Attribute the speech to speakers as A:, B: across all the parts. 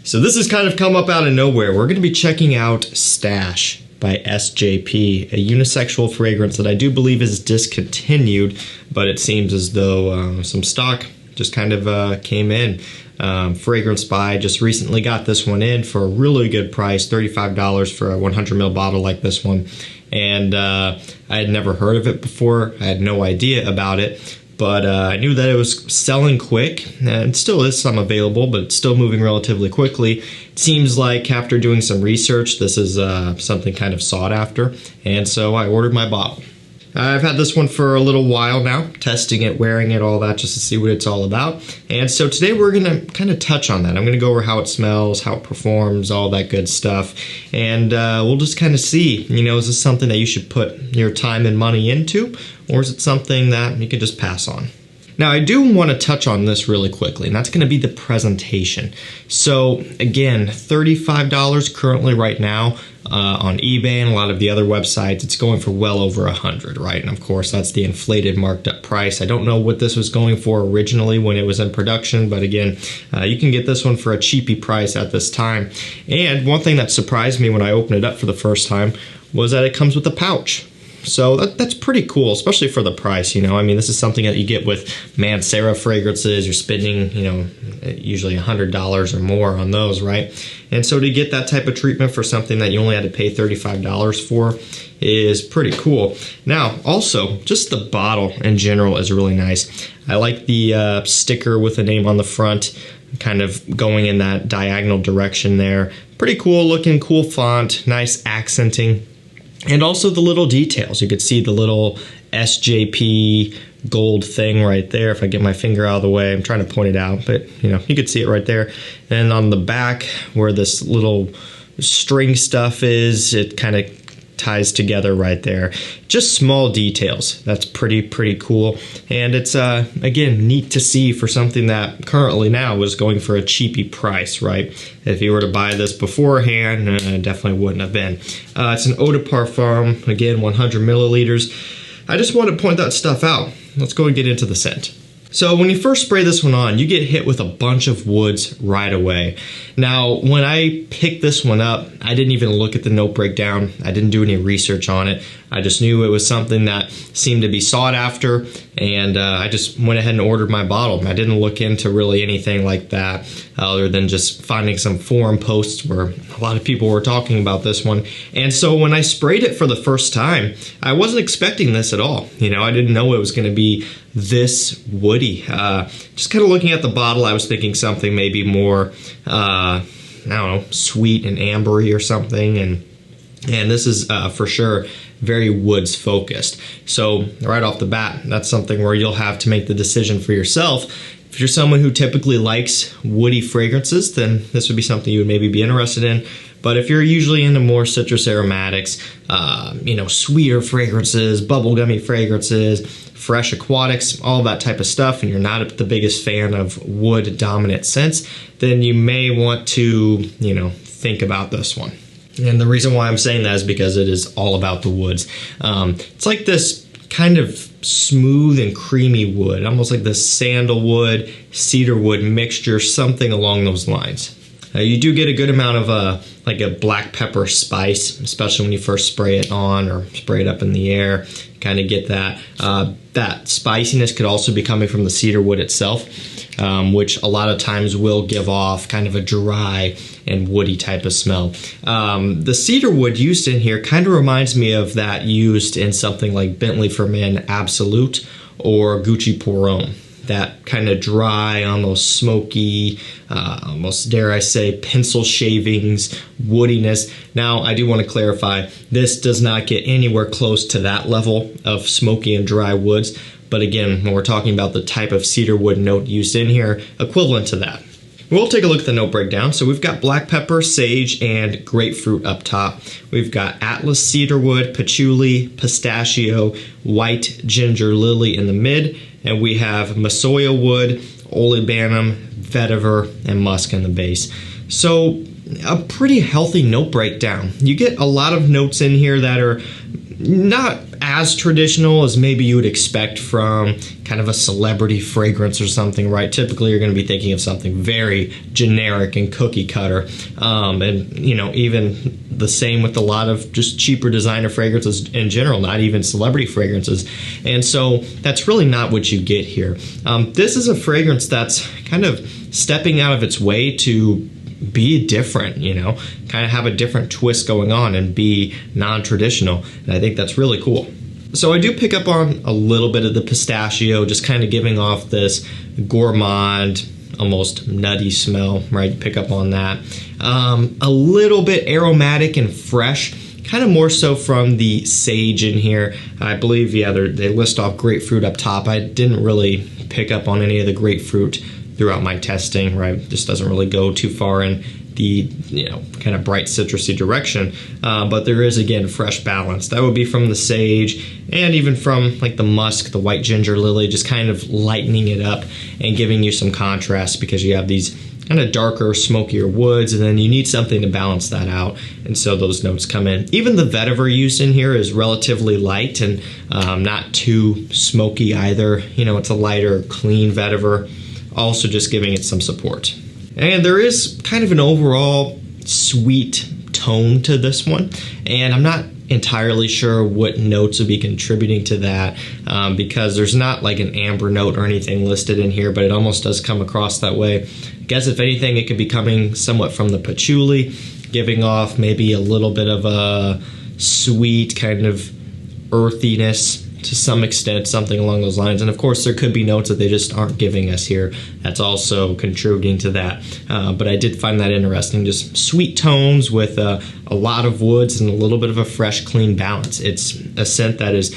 A: So this has kind of come up out of nowhere. We're going to be checking out Stash by SJP, a unisexual fragrance that I do believe is discontinued, but it seems as though some stock just kind of came in. Fragrance By just recently got this one in for a really good price, $35 for a 100 ml bottle like this one. And I had never heard of it before. I had no idea about it. But I knew that it was selling quick, and it still is some available, but it's still moving relatively quickly. It seems like after doing some research, this is something kind of sought after, and so I ordered my bottle. I've had this one for a little while now, testing it, wearing it, all that, just to see what it's all about. And so today we're going to kind of touch on that. I'm going to go over how it smells, how it performs, all that good stuff. And we'll just kind of see, you know, is this something that you should put your time and money into, or is it something that you can just pass on? Now, I do want to touch on this really quickly, and that's going to be the presentation. So, again, $35 currently right now on eBay and a lot of the other websites. It's going for well over $100, right? And of course, that's the inflated, marked up price. I don't know what this was going for originally when it was in production, but again, you can get this one for a cheapie price at this time. And one thing that surprised me when I opened it up for the first time was that it comes with a pouch. So that's pretty cool, especially for the price, you know. I mean, this is something that you get with Mancera fragrances. You're spending, you know, usually $100 or more on those, right? And so to get that type of treatment for something that you only had to pay $35 for is pretty cool. Now, also, just the bottle in general is really nice. I like the sticker with the name on the front, kind of going in that diagonal direction there. Pretty cool looking, cool font, nice accenting. And also the little details. You could see the little SJP gold thing right there. If I get my finger out of the way, I'm trying to point it out, but you know, you could see it right there. And on the back where this little string stuff is, it kind of ties together right there. Just small details. That's pretty cool. And it's, again, neat to see for something that currently now is going for a cheapie price, right? If you were to buy this beforehand, it definitely wouldn't have been. It's an eau de parfum, again, 100 milliliters. I just want to point that stuff out. Let's go and get into the scent. So when you first spray this one on, you get hit with a bunch of woods right away. Now, when I picked this one up, I didn't even look at the note breakdown. I didn't do any research on it. I just knew it was something that seemed to be sought after, and I just went ahead and ordered my bottle. I didn't look into really anything like that other than just finding some forum posts where a lot of people were talking about this one. And so when I sprayed it for the first time, I wasn't expecting this at all. You know, I didn't know it was going to be this woody. Just kind of looking at the bottle, I was thinking something maybe more, I don't know, sweet and ambery or something. And this is for sure very woods focused. So right off the bat, that's something where you'll have to make the decision for yourself. If you're someone who typically likes woody fragrances, then this would be something you would maybe be interested in. But if you're usually into more citrus aromatics, you know, sweeter fragrances, bubblegummy fragrances, fresh aquatics, all that type of stuff, and you're not the biggest fan of wood dominant scents, then you may want to, you know, think about this one. And the reason why I'm saying that is because it is all about the woods. It's like this kind of smooth and creamy wood, almost like this sandalwood, cedarwood mixture, something along those lines. You do get a good amount of like a black pepper spice, especially when you first spray it on or spray it up in the air. You kind of get that. That spiciness could also be coming from the cedar wood itself, which a lot of times will give off kind of a dry and woody type of smell. The cedar wood used in here kind of reminds me of that used in something like Bentley for Men Absolute or Gucci Pour Homme. That kind of dry, almost smoky, almost dare I say pencil shavings, woodiness. Now, I do want to clarify, this does not get anywhere close to that level of smoky and dry woods. But again, when we're talking about the type of cedar wood note used in here, equivalent to that. We'll take a look at the note breakdown. So we've got black pepper, sage, and grapefruit up top. We've got Atlas cedarwood, patchouli, pistachio, white ginger lily in the mid. And we have Masoya wood, olibanum, vetiver, and musk in the base. So a pretty healthy note breakdown. You get a lot of notes in here that are not as traditional as maybe you would expect from kind of a celebrity fragrance or something, right? Typically, you're going to be thinking of something very generic and cookie cutter. And, you know, even the same with a lot of just cheaper designer fragrances in general, not even celebrity fragrances. And so that's really not what you get here. This is a fragrance that's kind of stepping out of its way to be different, you know, kind of have a different twist going on and be non-traditional. And I think that's really cool. So I do pick up on a little bit of the pistachio, just kind of giving off this gourmand, almost nutty smell, right? Pick up on that. A little bit aromatic and fresh, kind of more so from the sage in here. I believe, yeah, they list off grapefruit up top. I didn't really pick up on any of the grapefruit throughout my testing, right? This doesn't really go too far in the, you know, kind of bright citrusy direction, but there is, again, fresh balance. That would be from the sage and even from like the musk, the white ginger lily, just kind of lightening it up and giving you some contrast because you have these kind of darker, smokier woods, and then you need something to balance that out, and so those notes come in. Even the vetiver used in here is relatively light and not too smoky either. You know, it's a lighter, clean vetiver, also just giving it some support. And there is kind of an overall sweet tone to this one, and I'm not entirely sure what notes would be contributing to that because there's not like an amber note or anything listed in here, but it almost does come across that way. I guess if anything, it could be coming somewhat from the patchouli, giving off maybe a little bit of a sweet kind of earthiness to some extent, something along those lines. And of course, there could be notes that they just aren't giving us here. That's also contributing to that. But I did find that interesting. Just sweet tones with a lot of woods and a little bit of a fresh, clean balance. It's a scent that is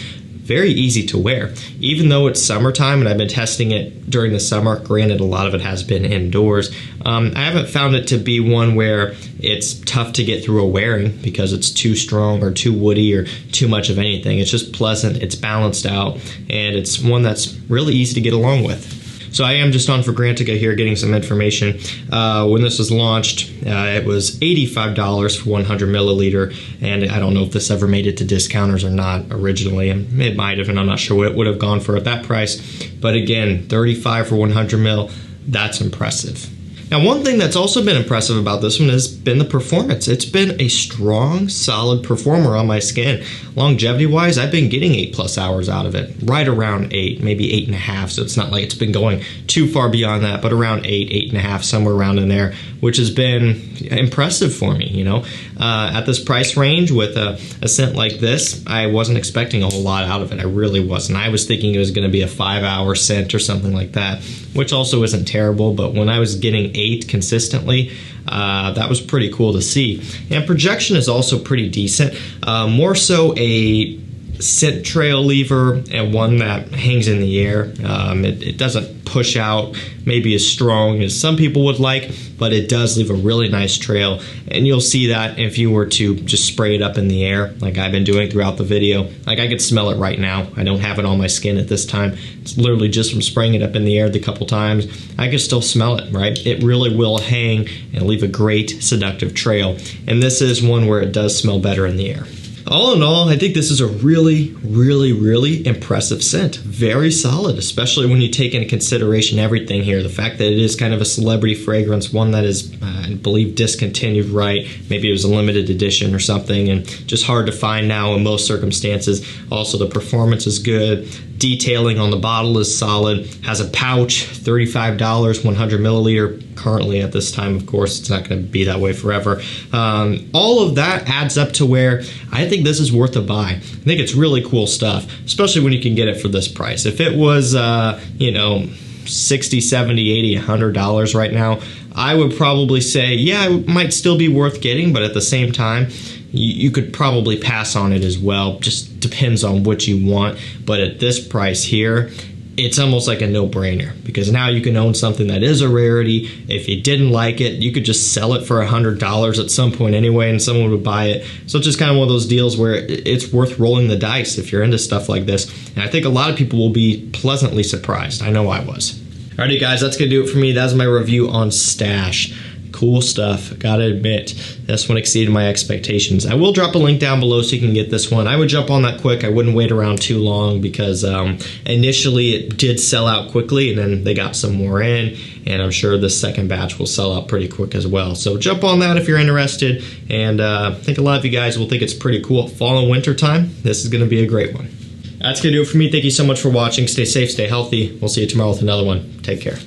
A: very easy to wear. Even though it's summertime and I've been testing it during the summer, granted a lot of it has been indoors, I haven't found it to be one where it's tough to get through a wearing because it's too strong or too woody or too much of anything. It's just pleasant, it's balanced out, and it's one that's really easy to get along with. So I am just on Fragrantica here getting some information. When this was launched, it was $85 for 100 milliliter, and I don't know if this ever made it to discounters or not originally. It might have, and I'm not sure what it would have gone for at that price. But again, $35 for 100 mil, that's impressive. Now, one thing that's also been impressive about this one has been the performance. It's been a strong, solid performer on my skin. Longevity-wise, I've been getting 8+ hours out of it, right around 8, maybe 8.5, so it's not like it's been going too far beyond that, but around 8, 8.5, somewhere around in there, which has been impressive for me, you know. At this price range with a scent like this, I wasn't expecting a whole lot out of it. I really wasn't. I was thinking it was going to be a 5-hour scent or something like that, which also isn't terrible, but when I was getting 8 consistently, that was pretty cool to see. And projection is also pretty decent, more so a scent trail lever and one that hangs in the air. It doesn't push out maybe as strong as some people would like, but it does leave a really nice trail, and you'll see that if you were to just spray it up in the air like I've been doing throughout the video. Like I could smell it right now. I don't have it on my skin at this time. It's literally just from spraying it up in the air the couple times. I can still smell it, right? It really will hang and leave a great seductive trail, and this is one where it does smell better in the air. All in all, I think this is a really, really, really impressive scent. Very solid, especially when you take into consideration everything here. The fact that it is kind of a celebrity fragrance, one that is, I believe, discontinued, right? Maybe it was a limited edition or something, and just hard to find now in most circumstances. Also, the performance is good. Detailing on the bottle is solid. Has a pouch, $35, 100 milliliter. Currently at this time, of course, it's not going to be that way forever. All of that adds up to where I think this is worth a buy. I think it's really cool stuff, especially when you can get it for this price. If it was, you know, $60, $70, $80, $100 right now, I would probably say, yeah, it might still be worth getting, but at the same time, you could probably pass on it as well. Just depends on what you want. But at this price here, it's almost like a no-brainer because now you can own something that is a rarity. If you didn't like it, you could just sell it for $100 at some point anyway, and someone would buy it. So it's just kind of one of those deals where it's worth rolling the dice if you're into stuff like this. And I think a lot of people will be pleasantly surprised. I know I was. Alrighty guys, that's going to do it for me. That's my review on Stash. Cool stuff. Gotta admit, this one exceeded my expectations. I will drop a link down below so you can get this one. I would jump on that quick. I wouldn't wait around too long because initially it did sell out quickly, and then they got some more in, and I'm sure the second batch will sell out pretty quick as well. So jump on that if you're interested, and I think a lot of you guys will think it's pretty cool. Fall and winter time, this is going to be a great one. That's going to do it for me. Thank you so much for watching. Stay safe, stay healthy. We'll see you tomorrow with another one. Take care.